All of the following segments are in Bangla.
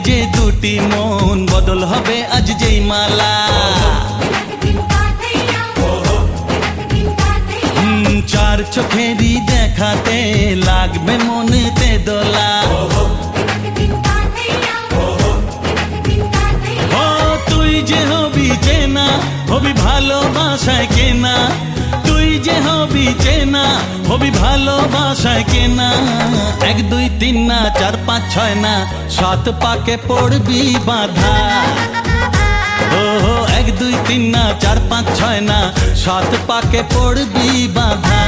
যে দুটি মন বদল হবে আজ যেই মালা চার চোখেরই দেখাতে লাগবে মনেতে দোলা ও তুই যে হবি চেনা হবি ভালোবাসায় কেনা তুই যে হবি চেনা হবি ভালোবাসায় কেনা 1 2 3 না 4 5 6 না 7 পাকে পড়বি বাধা ও 1 2 3 না 4 5 6 না 7 পাকে পড়বি বাধা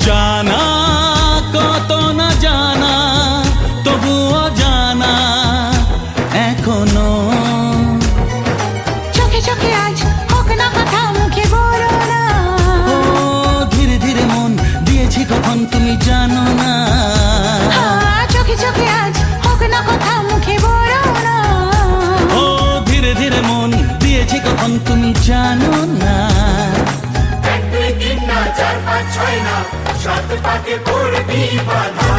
জানা কত না জানা তবুও জানা এখনো চোখে চোখে আজ হোক না কথা মুখে বলো না ও ধীরে ধীরে মন দিয়েছি কখন তুমি জানো না চোখে চোখে আজ হোক না কথা মুখে বলো না ও ধীরে ধীরে মন দিয়েছি কখন তুমি জানো না 1 2 3 না 4 5 6 না 7 পাকে পড়বি বাধা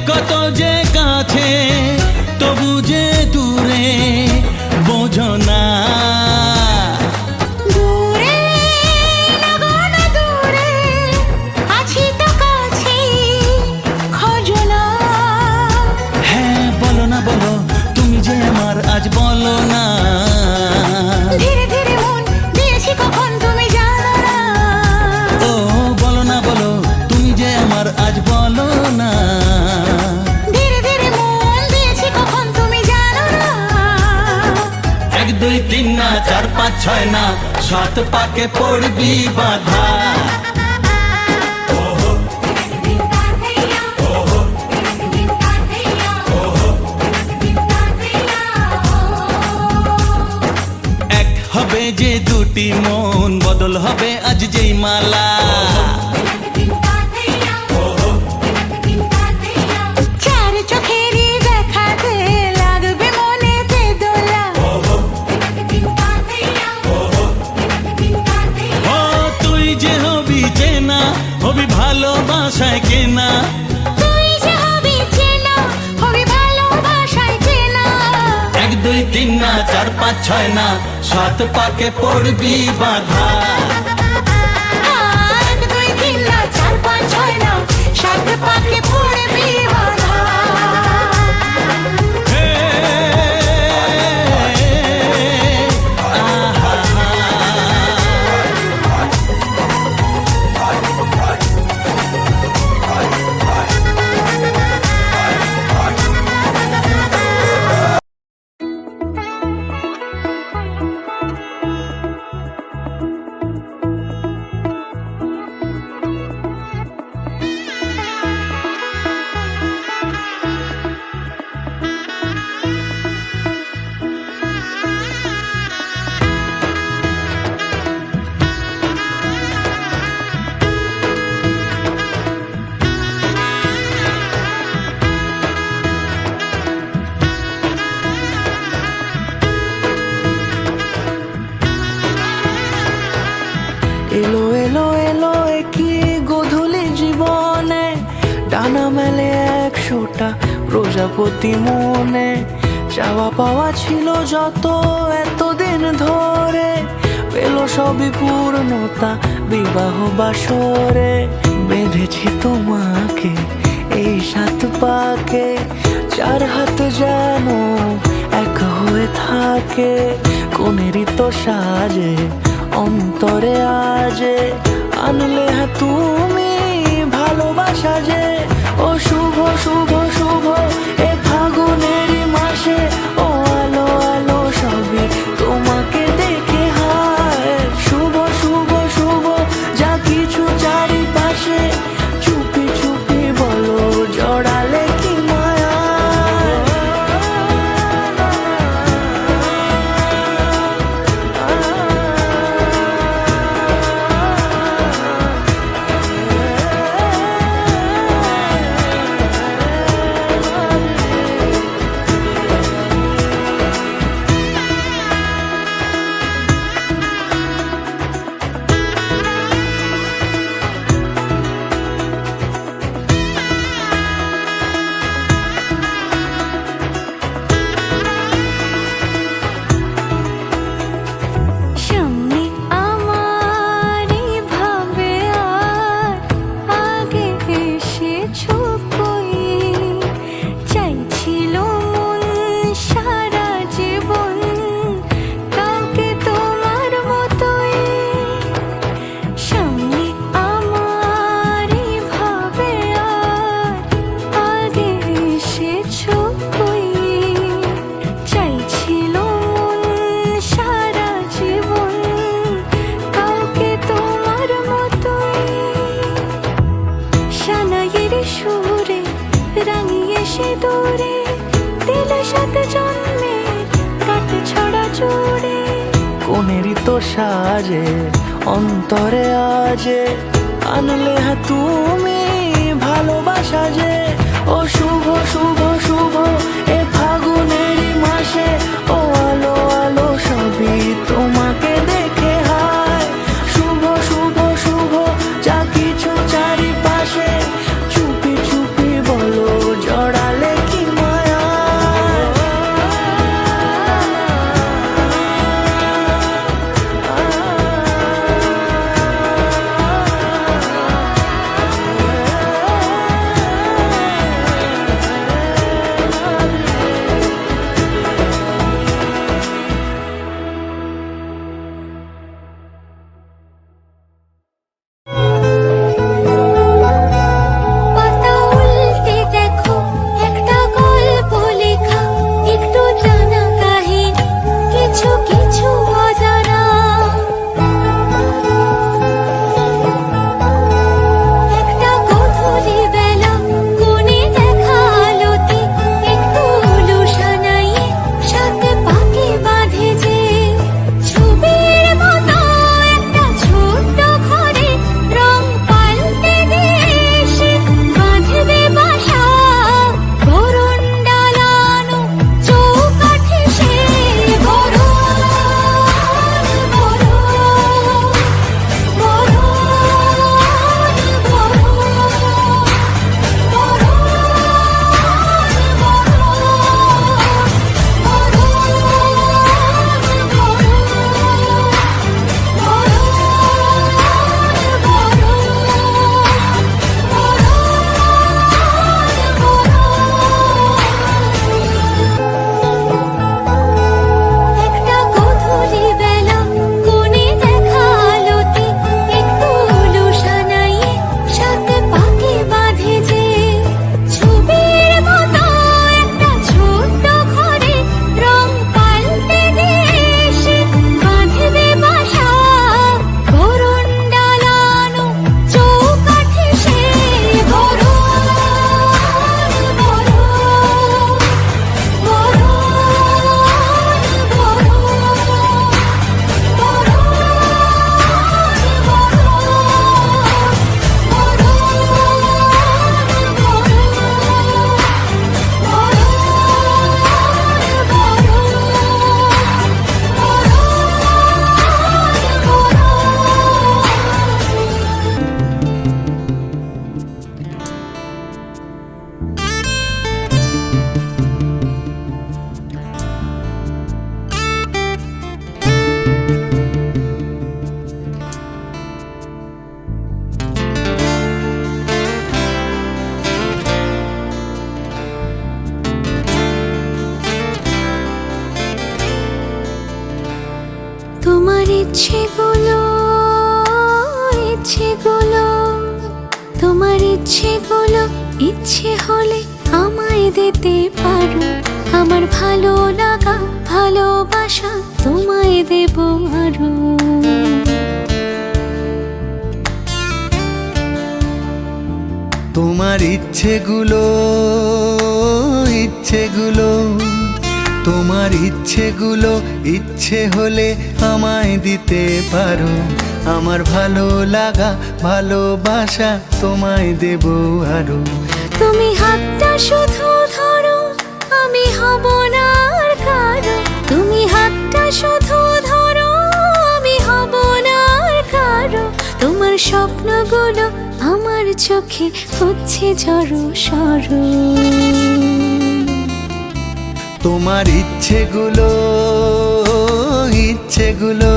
কত যে কাছে তবু যে দূরে বোঝো না দূরে লাগো না দূরে আছি তো কাছে খোঁজো না হ্যাঁ বলো না বলো তুমি যে আমার আজ বলো না ধীরে ধীরে মন দিয়েছি কখন তুমি জানো না ও বলো না বলো তুমি যে আমার আজ বলো না 1 2 3 না 4 5 6 না 7 পাকে পড়বি বাধা এক হবে যে দুটি মন বদল হবে আজ যেই মালা চার চোখেরই দেখাতে লাগবে মনেতে দোলা ও তুই যে হবি চেনা হবি ভালোবাসায় কেনা তুই যে হবি চেনা হবি ভালোবাসায় চেনা 1 2 3 না 4 5 6 না 7 পাকে পড়বি বাধা 1 2 3 না ডানা মেলে 100টা প্রজাপতি মনে, চাওয়া পাওয়া ছিল যত এতদিন ধরে, পেল সবই পূর্ণতা বিবাহ বাসরে। বেঁধেছি তোমাকে এই 7 পাকে, 4 হাত যেন এক হয়ে থাকে। কোনেরই তো সাজে অন্তরে আজে, আনলে হ্যাঁ তুমি ভালোবাসা যে। ও শুভ শুভ শুভ এ ফাগুনেরই মাসে, ও আলো আলো সবই তোমাকে দেখে হায়। শুভ শুভ শুভ যা কিছু চারিপাশে, চুপি চুপি বলো জড়ালে কি মায়া। সামনে আমার ভাবে আর আগে এসেছো কই, চাইছিল মন সারা জীবন কাউকে তোমার মতোই। সামনে আমার ভাবে আর আগে এসেছো কই, চাইছিল মন সারা জীবন কাউকে তোমার মতোই। সানাইয়ের সুরে রাঙিয়ে সে দূরে, দিলে 7 জন্মের কাট ছড়া জোড়ে। কোনেরই তো সাজে অন্তরে আজে, আনলে হ্যাঁ তুমি ভালোবাসা যে। ও শুভ শুভ শুভ এ ফাগুনেরই মাসে, ও আলো আলো সবই তোমাকে দেখে হায়। শুভ শুভ শুভ যা কিছু চারিপাশে, চুপি চুপি বলো জড়ালে কি মায়া। গুলো, তোমার ইচ্ছে গুলো ইচ্ছে হলে আমায় দিতে পারো। আমার ভালো লাগা ভালোবাসা তোমায় দেব আরো। তোমার ইচ্ছেগুলো, ইচ্ছেগুলো, তোমার ইচ্ছেগুলো ইচ্ছে হলে আমায় দিতে পারো। আমার ভালো লাগা ভালোবাসা তোমায় দেব আরো। তুমি হাতটা শুধু ধরো, আমি হব না আর কারো। তুমি হাতটা শুধু ধরো, আমি হব না আর কারো। তোমার স্বপ্নগুলো আমার চোখে হচ্ছে ঝড় সরো। তোমার ইচ্ছেগুলো, ইচ্ছেগুলো,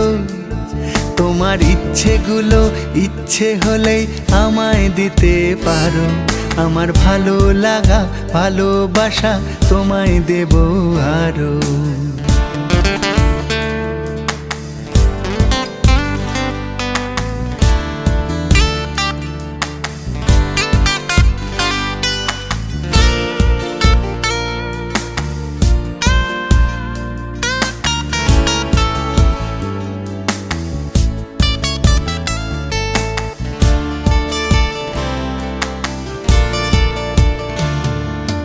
তোমার ইচ্ছেগুলো ইচ্ছে হলেই আমায় দিতে পারো। আমার ভালো লাগা ভালোবাসা তোমায় দেব আরো।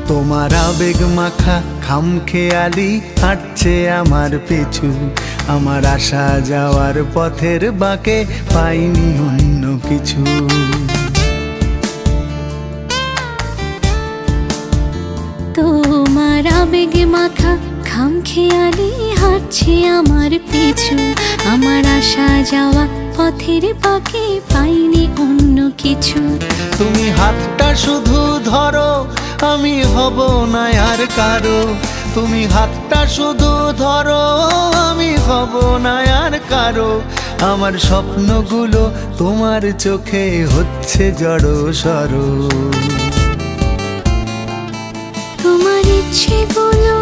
তোমার আবেগ মাখা খামখেয়ালি হাঁটছে আমার পিছু। আমার আসা যাওয়ার পথের বাঁকে পাইনি অন্য কিছু। তোমার আবেগে মাখা খামখেয়ালি হাঁটছে আমার পিছু। আমার আসা যাওয়া পথের বাঁকে পাইনি অন্য কিছু। তুমি হাতটা শুধু ধরো, আমি হব না আর কারো। তুমি হাতটা শুধু ধরো, আমি হব না আর কারো। আমার স্বপ্নগুলো তোমার চোখে হচ্ছে জড় সরো। তোমার ইচ্ছেগুলো,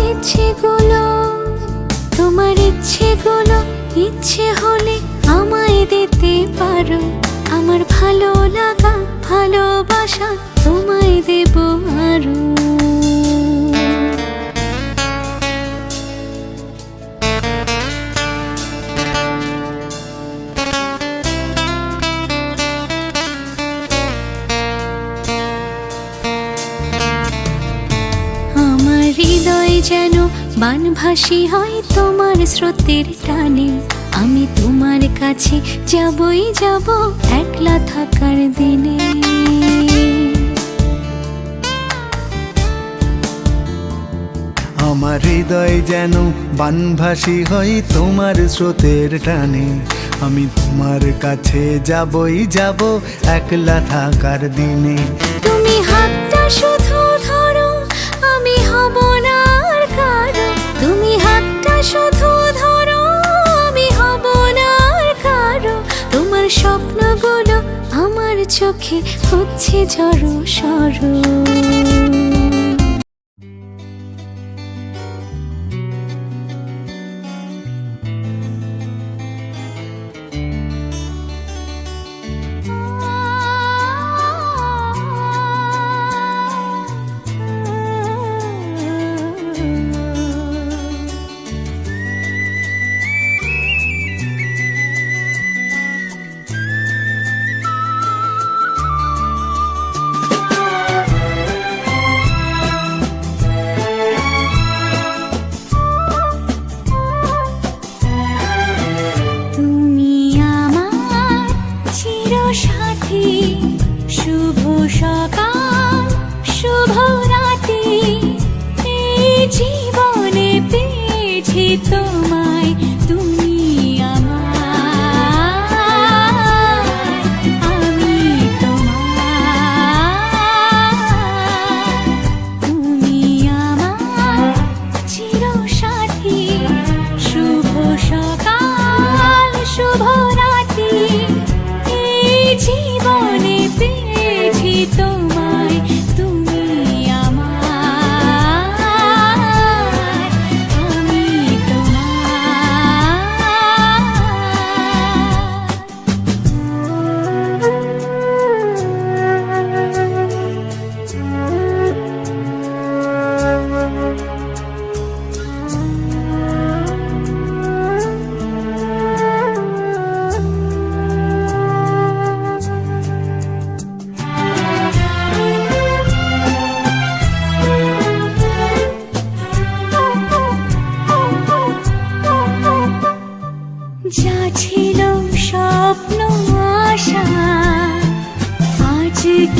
ইচ্ছেগুলো, তোমার ইচ্ছেগুলো ইচ্ছে হলে আমায় দিতে পারো। আমার ভালো লাগা ভালোবাসা তোমায় দেব আরো। আমার হৃদয় যেন বানভাসী হয় তোমার স্রোতের টানে। আমি তোমার কাছে যাবই যাব একলা থাকার দিনে। আমার হৃদয় যেন বানভাসী হয় তোমার স্রোতের টানে। আমি তোমার কাছে যাবই যাব একলা থাকার দিনে। তুমি হাতটা শুধু ধরো, আমি হব না আর কারো। তুমি হাতটা শুধু ধরো, আমি হব না আর কারো। তোমার স্বপ্নগুলো আমার চোখে হচ্ছে ঝড় সরো। সাথী শুভ সকাল শুভ রাতি, এই জীবনে পেয়েছি তোমায়, তুমি আমার, আমি তোমার। তুমি আমার চির সাথী শুভ সকাল শুভ রাতি, জীবনে পেয়েছি তোমায়, তুমি আমার, আমি তোমার।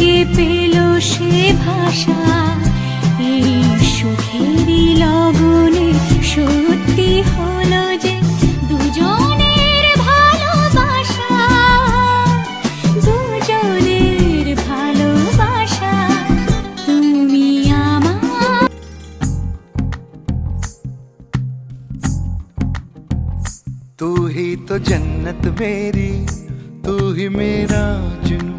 কে পেল সে ভাষা এই সুখেরই লগনে সত্যি হলো যে দুজনের ভালোবাসা, দুজনের ভালোবাসা। তুমি আমার तू ही तो जन्नत मेरी, तू ही मेरा जुनू,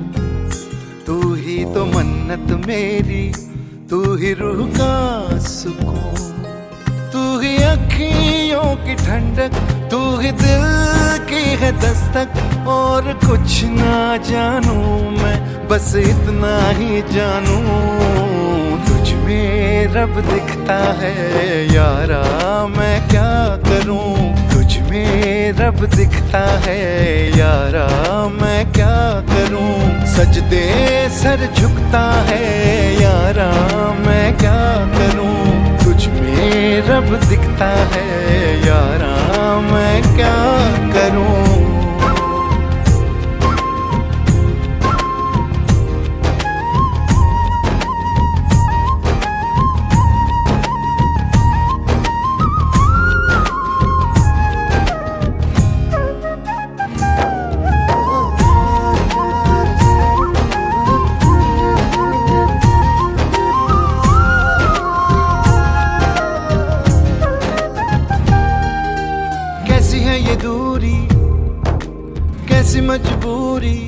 तू ही तो मन्नत मेरी, तू ही रूह का सुकून, तू ही अखियों की ठंडक, तू ही दिल की है दस्तक। और कुछ ना जानू मैं, बस इतना ही जानू तुझ में रब दिखता है यारा, मैं क्या करूं तुझ में रब दिखता है यारा, मैं क्या करूं। सजदे सर झुकता है यारा, मैं क्या करूं तुझ में रब दिखता है यारा, मैं क्या करूं। कैसी है ये दूरी, कैसी मजबूरी,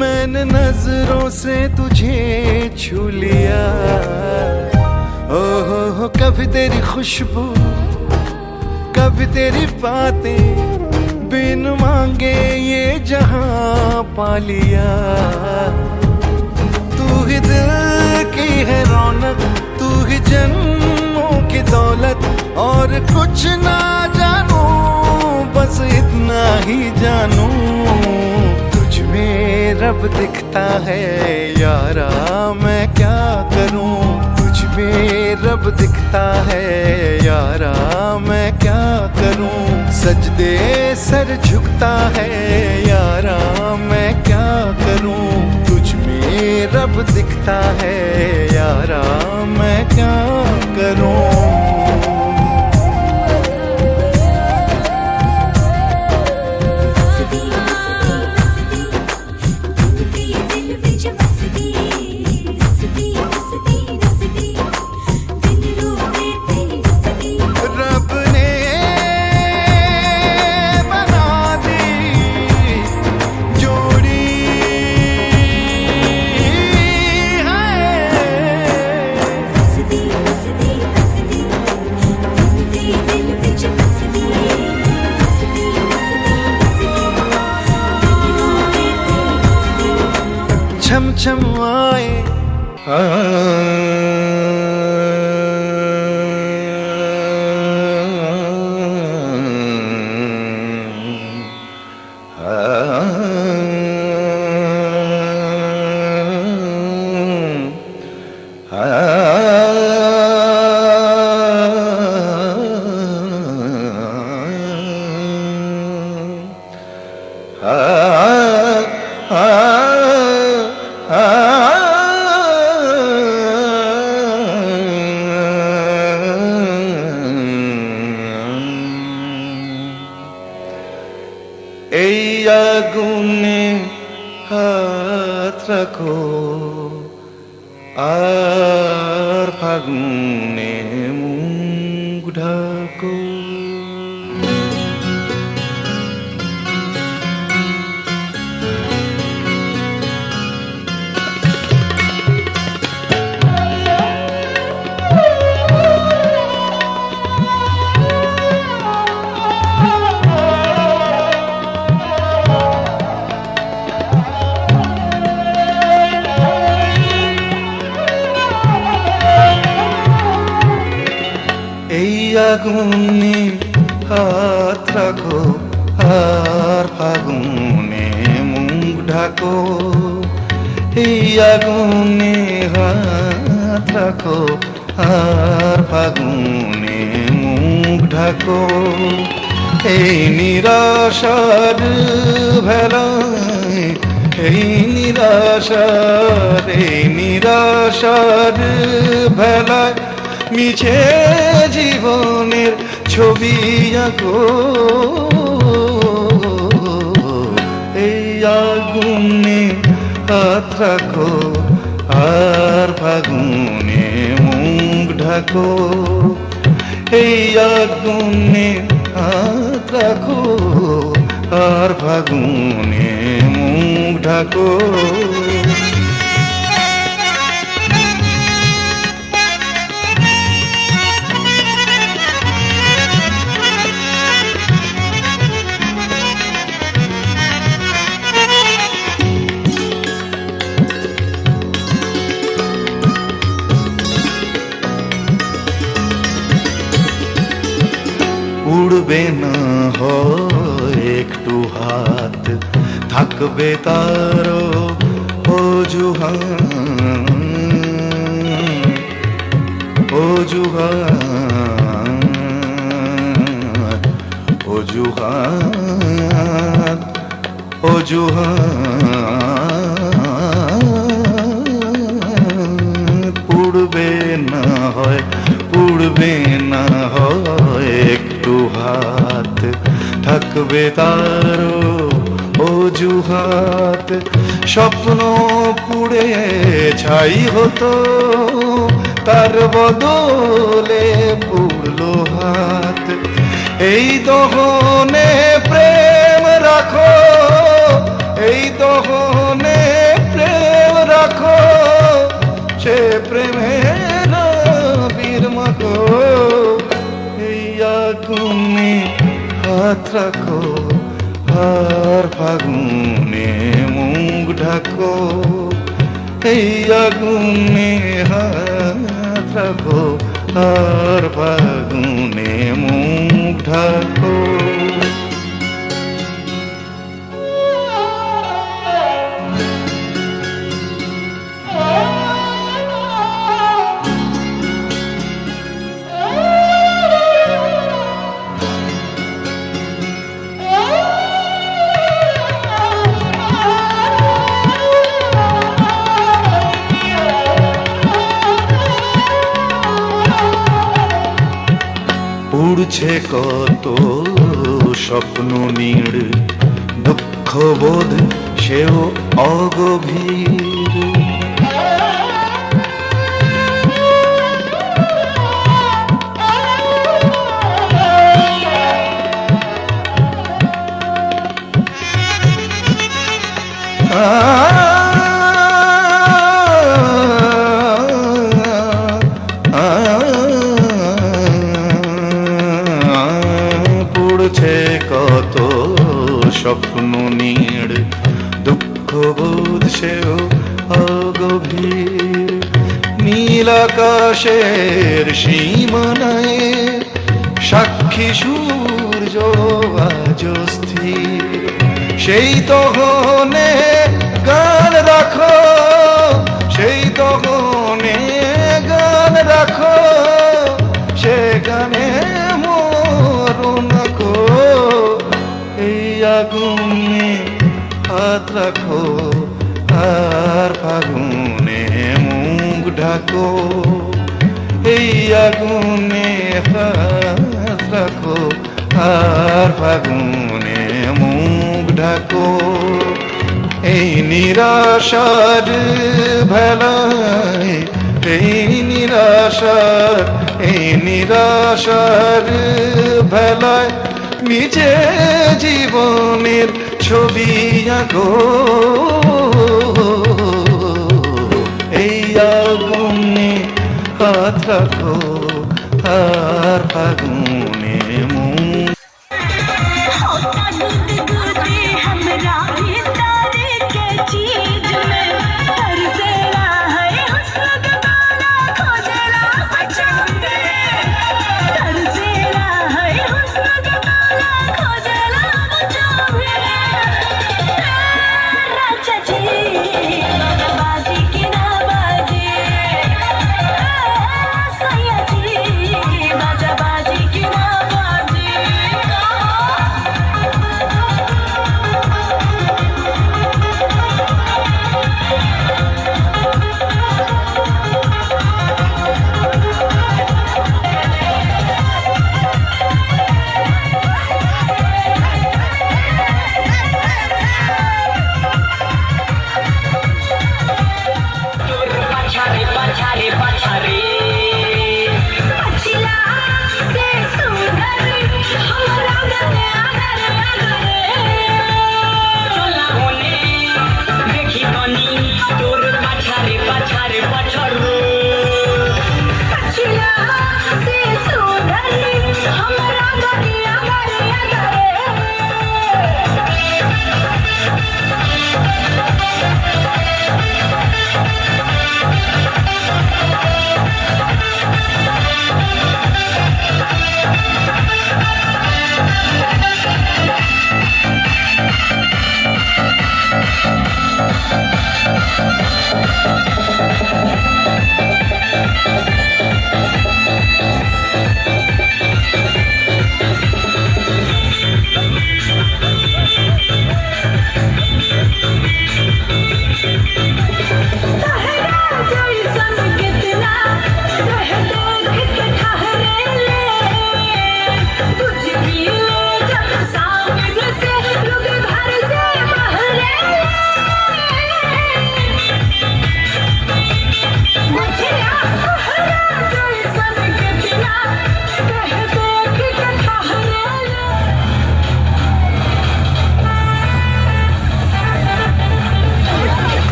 मैंने नजरों से तुझे छू लिया। ओ हो कभी तेरी खुशबू, कभी तेरी बातें, बिन मांगे ये जहां पा लिया। तू ही दिल की है रौनक, तू ही जन्मों की दौलत। और कुछ ना जानू, बस इतना ही जानू तुझ में रब दिखता है यारा, मैं क्या करूं तुझ में रब दिखता है यारा, मैं क्या करूं। सजदे सर झुकता है यारा, मैं क्या करूं तुझ में रब दिखता है यारा, मैं क्या करूं। रब ने बना दी जोड़ी छम छम आए এই আগুনে হাত রাখো আর ফাগুনে মুখ ঢাকো। এই আগুনে হাত রাখো আর ফাগুনে মুখ ঢাকো। এই আগুনে হাত রাখো আর ফাগুনে মুখ ঢাকো। এই নিরাশার ভেলায় এই নিরাশার ভেলায় মিছে জীবনের ছবি আঁকো, এই আগুনে হাত রাখো আর ফাগুনে মুখ ঢাকো, এই আগুনে হাত রাখো আর ফাগুনে মুখ ঢাকো। উড়বে না হয় একটু হাত, থাকবে তারও অজুহাত উড়বে না হয় একটু হাত, থাকবে তারও অজুহাত। স্বপ্ন পুড়ে ছাই হতো, তার বদলে পুড়লো হাত। এই দহনে প্রেম রাখো, এই দহনে প্রেম রাখো, সে প্রেমের বীর মাখো, এই আগুনে হাত রাখো আর ফাগুনে মুখ ঢাকো, এই আগুনে হাত রাখো আর ফাগুনে মুখ ঢাকো। উড়ছে কত স্বপ্ন নীড়, দুঃখ বোধ সেও অগভীর। পড়ছে কত স্বপ্ন নীড়, দুঃখ বোধ সেও অগভীর। নীল আকাশের সীমানায় সাক্ষী সূর্য আজ স্থির, সেই দহনে গান রাখো, সেই দহনে গান রাখো, সে গানে মরণ রাখো, এই আগুনে হাত রাখো আর ফাগুনে মুখ ঢাকো, এই আগুনে হাত রাখো আর ফাগুনে মুখ ঢাকো। এই নিরাশার ভেলায়, এই নিরাশার ভেলায় নিজে জীবনের ছবি আঁকো, এই আগুনে হাত রাখো আর ফাগুনে মুখ।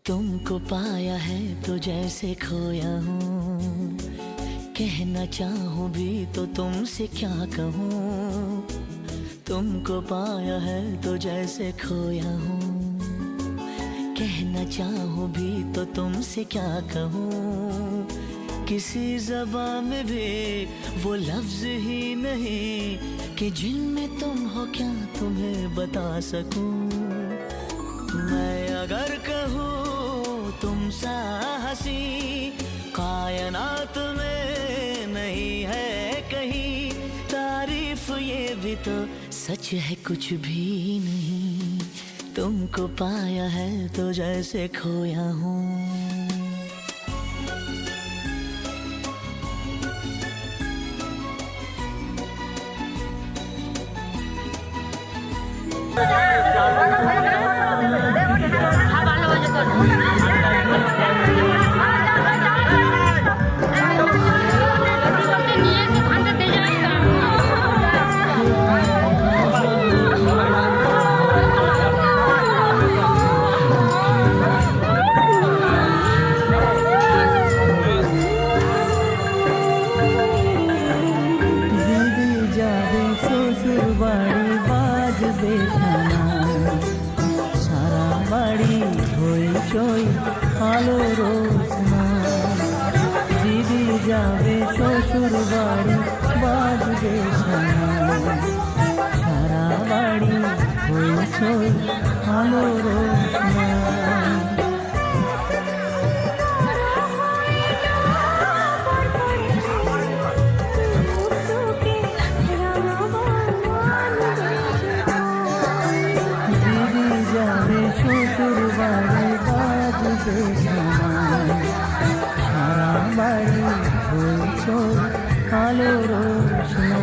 तुमको पाया है तो जैसे खोया हूँ, कहना चाहूँ भी तो तुमसे क्या कहूँ। तुमको पाया है तो जैसे खोया हूँ, कहना चाहूँ भी तो तुमसे क्या कहूँ। किसी ज़बान में भी वो लफ्ज़ ही नहीं कि जिनमें तुम हो क्या तुम्हें बता सकूँ। मैं अगर कहूँ तुम सा हंसी कायनात में नहीं है कहीं, तारीफ ये भी तो सच है कुछ भी नहीं। तुमको पाया है तो जैसे खोया हूँ। শ্বশুর বাড়ি বাজবে সারা বাড়ি হইচই আলো রোশনা। দিদি যাবে শ্বশুর বাড়ি বাজবে সারা বাড়ি হইচই আলো রোশনা। শ্বশুর বাড়ি বাজবে সারা বাড়ি হইচই আলো রোশনা।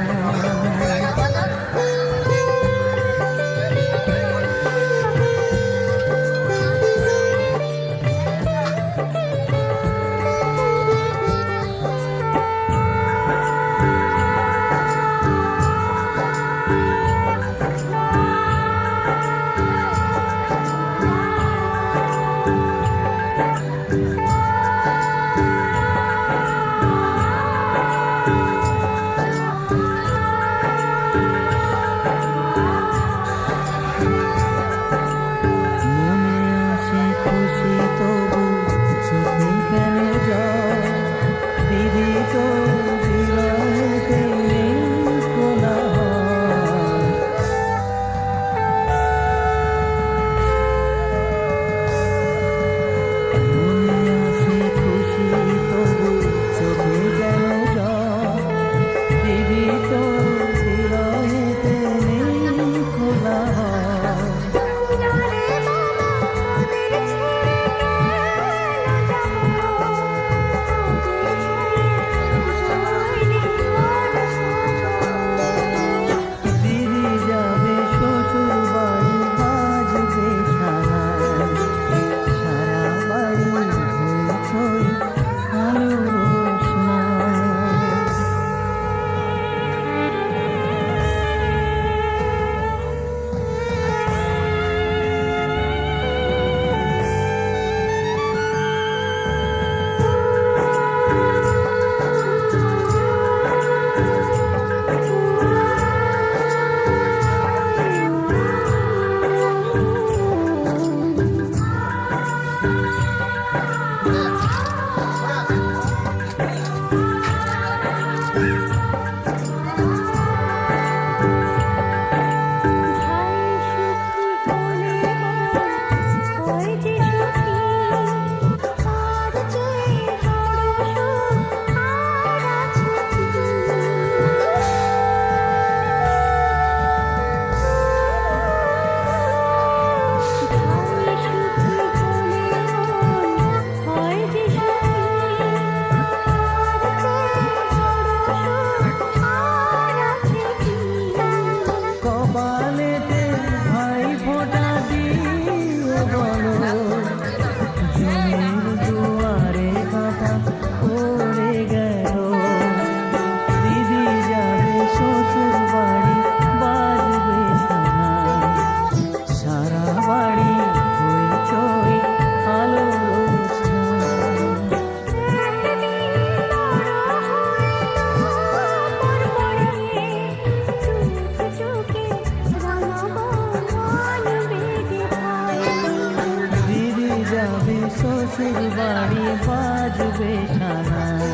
শ্বশুর বাড়ি বাজবে সানাই,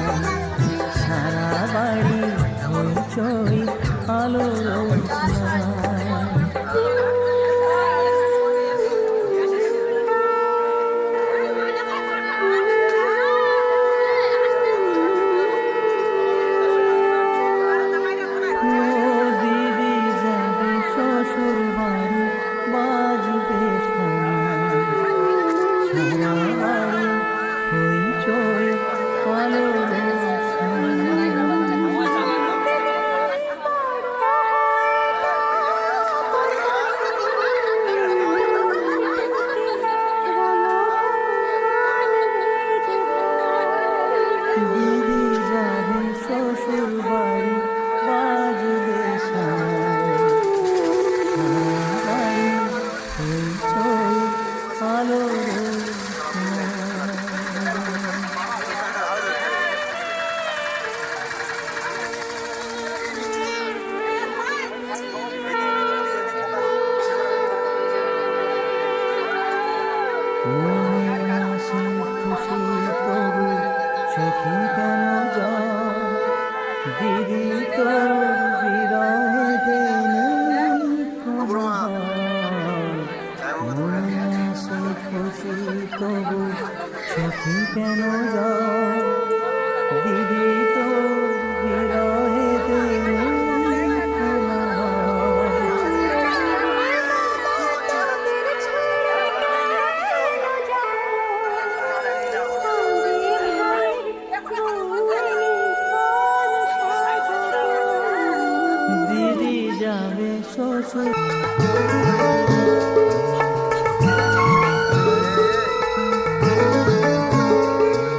সারা বাড়ি হইচই আলো রোশনাই। দিদি যাবে শ্বশুর বাড়ি বাজবে সানাই, সারা বাড়ি হইচই আলো রোশনাই। দিদি যাবে শ্বশুর বাড়ি বাজবে সানাই, সারা বাড়ি হইচই আলো রোশনাই। মনে আসে খুশি তবু চোখে কেন যায়, দিদি তোর বিরহে নেই কোনো হার। মনে আসে খুশি তবু চোখে কেন যায়, দিদি তোর বিরহে নেই কোনো হার। দিদি যাবে শ্বশুর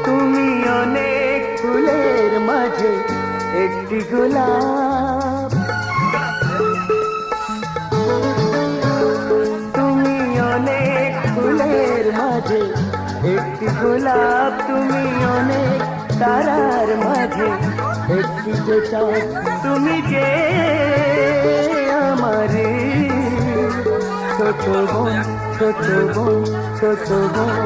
তুমি অনেক ফুলের মাঝে একটি গোলাপ, তুমি অনেক ফুলের মাঝে একটি গোলাপ, তুমি অনেক তারার মাঝে একটি গোলাপ, তুমি যে আমারে ছোট বোন, ছোট বোন, ছোট বোন।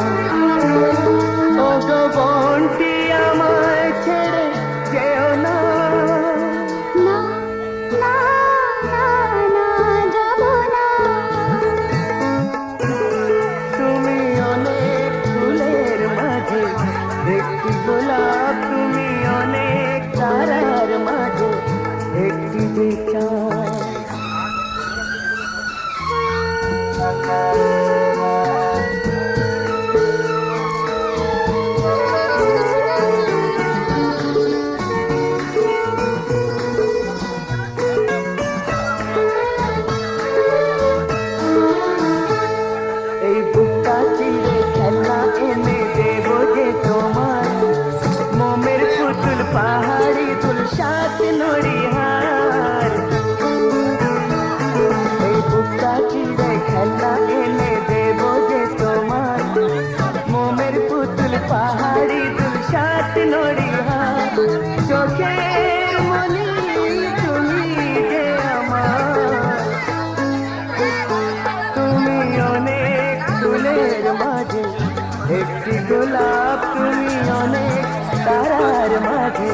ও গো বোনটি আমায় ছেড়ে যেও না, না না না না যাব না। তুমি অনেক ফুলের মাঝে একটি গোলাপ, তুমি অনেক তারার মাঝে একটি বেচার। এই বুকটা চিরে খেলা এনে দেব যে তোমার, মোমের পুতুল পাহাড়ি তুল সাত নড়িহার। এই বুকটা চিরে খেলা এনে দেব যে তোমার, মোমের পুতুল পাহাড়ি তুল সাত নড়িহার। চোখের মনি তুমি যে আমার, তুমি অনেক ফুলের মাঝে একটি গোলাপ, তুমি অনেক তারার মাঝে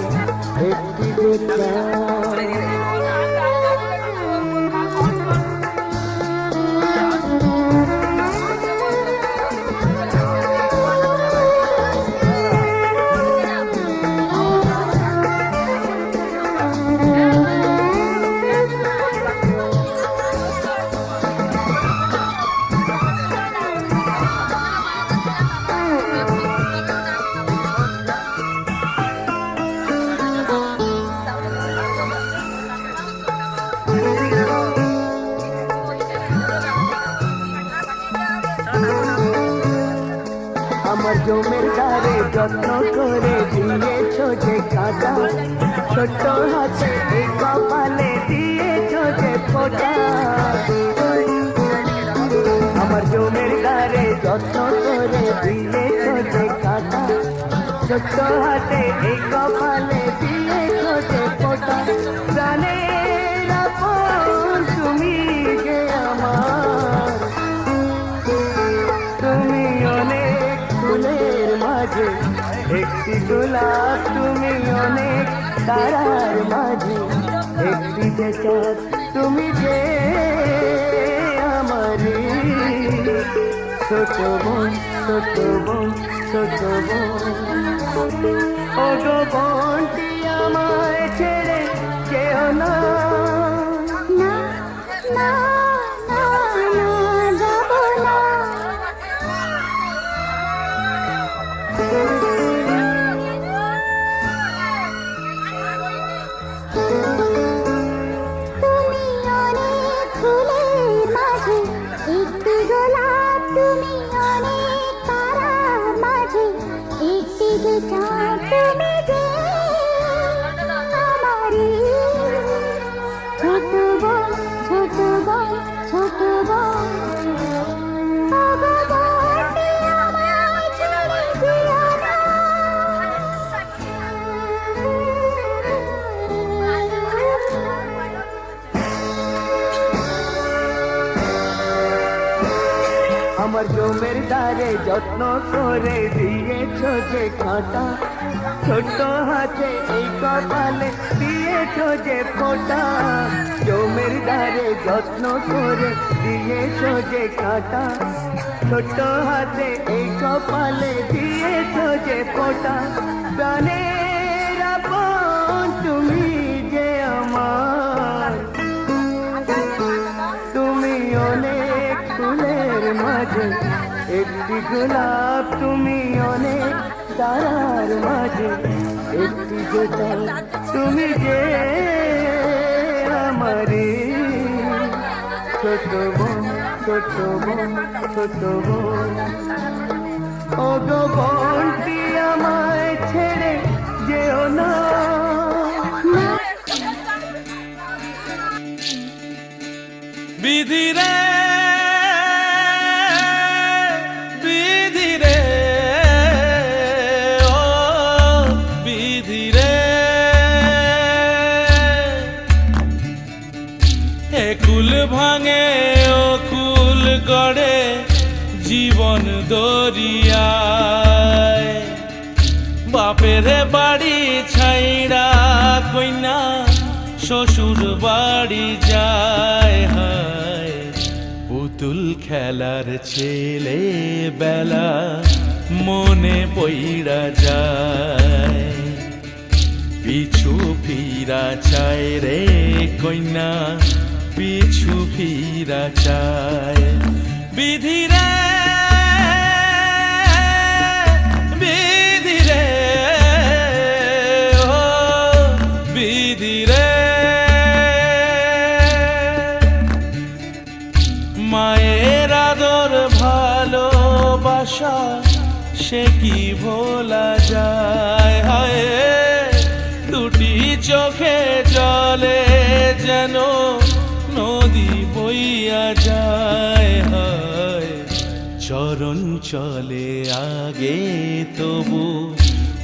একটি গোলাপ। আমার জমের দ্বারে যত্ন করে দিয়েছো যে কাঁটা, ছোট্ট হাতে এই কপালে দিয়েছো যে ফোঁটা। আমার জমের দ্বারে যত্ন করে দিয়েছো যে কাঁটা, ছোট্ট হাতে এই কপালে দিয়েছো যে ফোঁটা। প্রাণের আপন তুমি যে আমার, তুমি অনেক ফুলের একটি গোলাপ তুমি অনেক তারার মাঝে, একটি যে চাঁদ তুমি যে আমারে ছোট বোন, ছোট বোন, ছোট বোন। ও গো বোনটি আমায় ছেড়ে যেও না। না না না না যাব না। তুমি অনেক ফুলের মাঝে, একটি গোলাপ তুমি অনেক তারার মাঝে, একটি যে চাঁদ তুমি যে আমারে ছোট বোন, ছোট বোন, ছোট বোন। ও গো বোনটি আমায় ছেড়ে যেও না। আমার জমের দ্বারে যত্ন করে দিয়েছ যে কাঁটা, ছোট্ট হাতে এই কপালে দিয়েছ যে ফোঁটা। জমের দ্বারে যত্ন করে দিয়েছ যে কাঁটা, ছোট্ট হাতে এই কপালে দিয়েছ যে ফোঁটা। প্রাণের আপন তুমি যে আমার, তুমি অনেক ফুলের মাঝে, একটি গোলাপ তুমি অনেক তারার মাঝে, একটি যে চাঁদ তুমি যে আমারে ছোট বোন, ছোট বোন, ছোট বোন। ও গো বোনটি আমায় ছেড়ে যেও না। বিধি রে বিধি রে ও বিধি রে, এ কুল ভাঙে ও কুল গড়ে জীবন দরিয়ায়। বাপের বাড়ি ছাইড়া কইনা শ্বশুর বাড়ি যায়, হায় পুতুল খেলার ছেলে বেলা মনে পইড়া যায়। পিছু ফিরা চায় রে কইনা, পিছু ফিরা চায়। বিধি রে বিধি রে ও বিধি রে, মায়ের আদর ভালোবাসা সে কি ভোলা যায়। হায় দুটি চোখে জলে যেন নদী বইয়া যায়। হায় চরণ চলে আগে তবু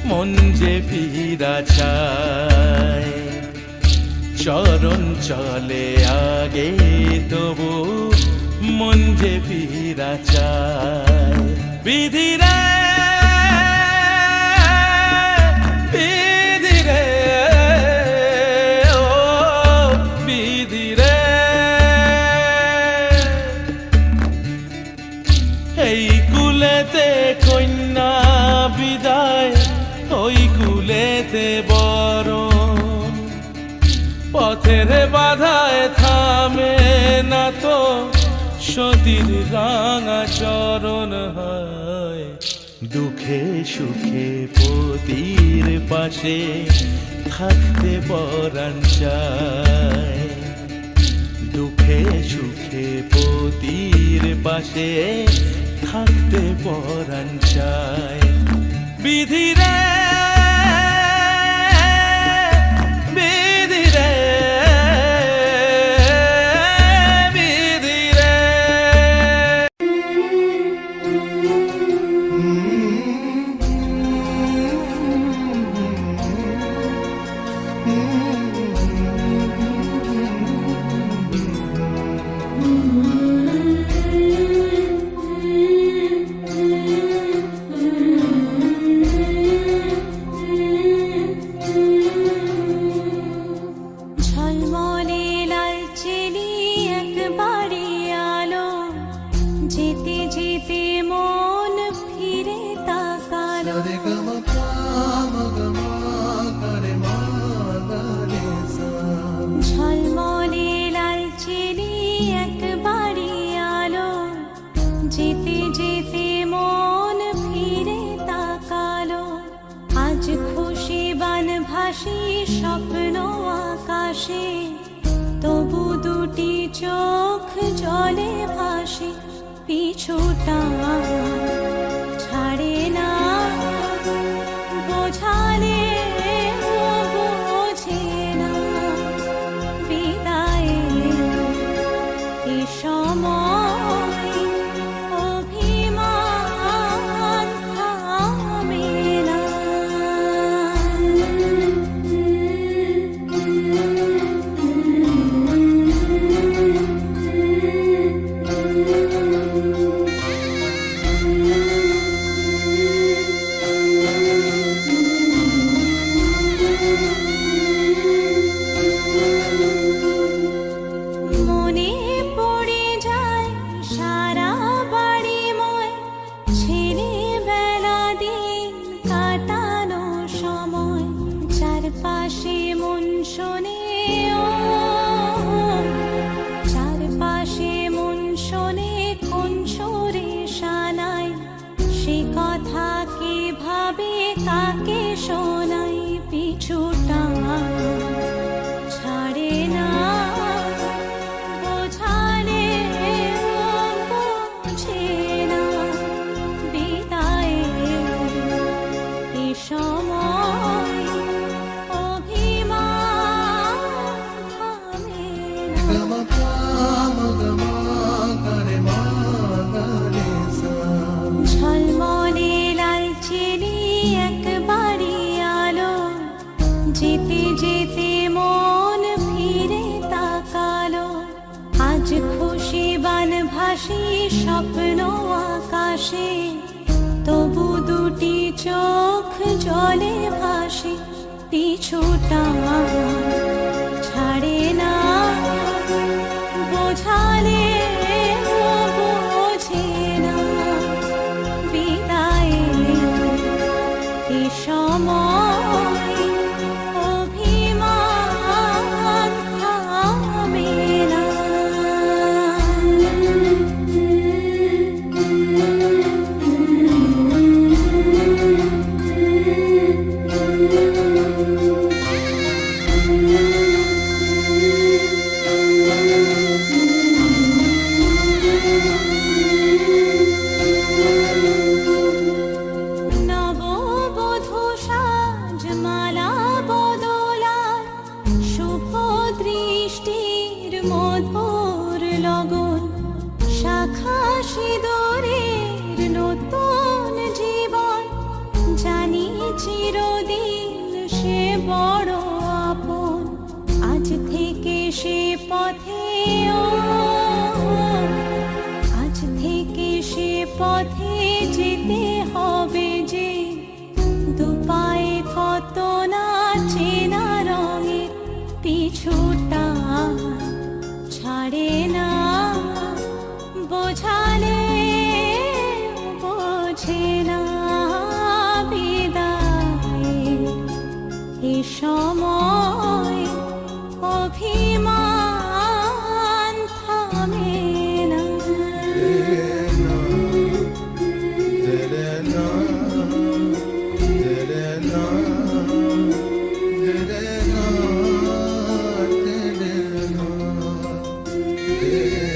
মন যে ফিরা চায়। চরণ চলে আগে তবু মন যে ফিরা চায়। বিধি রে বিধি রে ও বিধি রে, এই কুলেতে কন্যা বিদায়, ওই কুলেতে বরণ। পথের বাধায় থামে না তো সতীর রাঙা চরণ। হয় দুঃখে সুখে পতির পাশে থাকতে পরাণ চায়। দুঃখে সুখে পতির পাশে থাকতে পরাণ চায়। বিধি রে বিধি রে বিধি রে। ভাসি স্বপ্ন আকাশে, তবু দুটি চোখ জলে ভাসি, পিছুটা ছাড়ে না, বোঝালে বোঝে না, বিদায়ে এ সময় অভিমান থামে না। মনে পড়ে যায় সারা বাড়িময় ছেলেবেলা দিন কাটানো সময়, চারপাশে মন শোনে ও, চারপাশে মন শোনে কোন সুরে শানাই, সে কথা কিভাবে কাকে শোনাই, পিছুটা ছাড়ে না, বোঝালে বোঝে না, বিদায়ে এ সময় অভিমান থামে না। ঝলমলে লালচেলি একবারই আলো, যেতে যেতে মন ফিরে তাকালো, আজ খুশি বান ভাসি স্বপ্ন আকাশে, তবু দুটি চোখ জলে ভাসি, পিছুটা ছাড়ে না, বোঝালে বোঝে না, বিদায়ে এ সময় অভিমান থামে না। নববধূ সাজ মালা বদলার, শুভ দৃষ্টির মধুর লগন, শাখা সিঁদুরের নতুন জীবন, জানি চিরদিন সে বড় আপন, আজ থেকে সে পথে ও, আজ থেকে সে পথে যেতে হবে যে, দুপায়ে কত না চেনা রঙের, পিছুটা ছাড়ে না, বোঝালে বোঝে না, বিদায়ে এ সময় অভিমান থামে না। Yeah.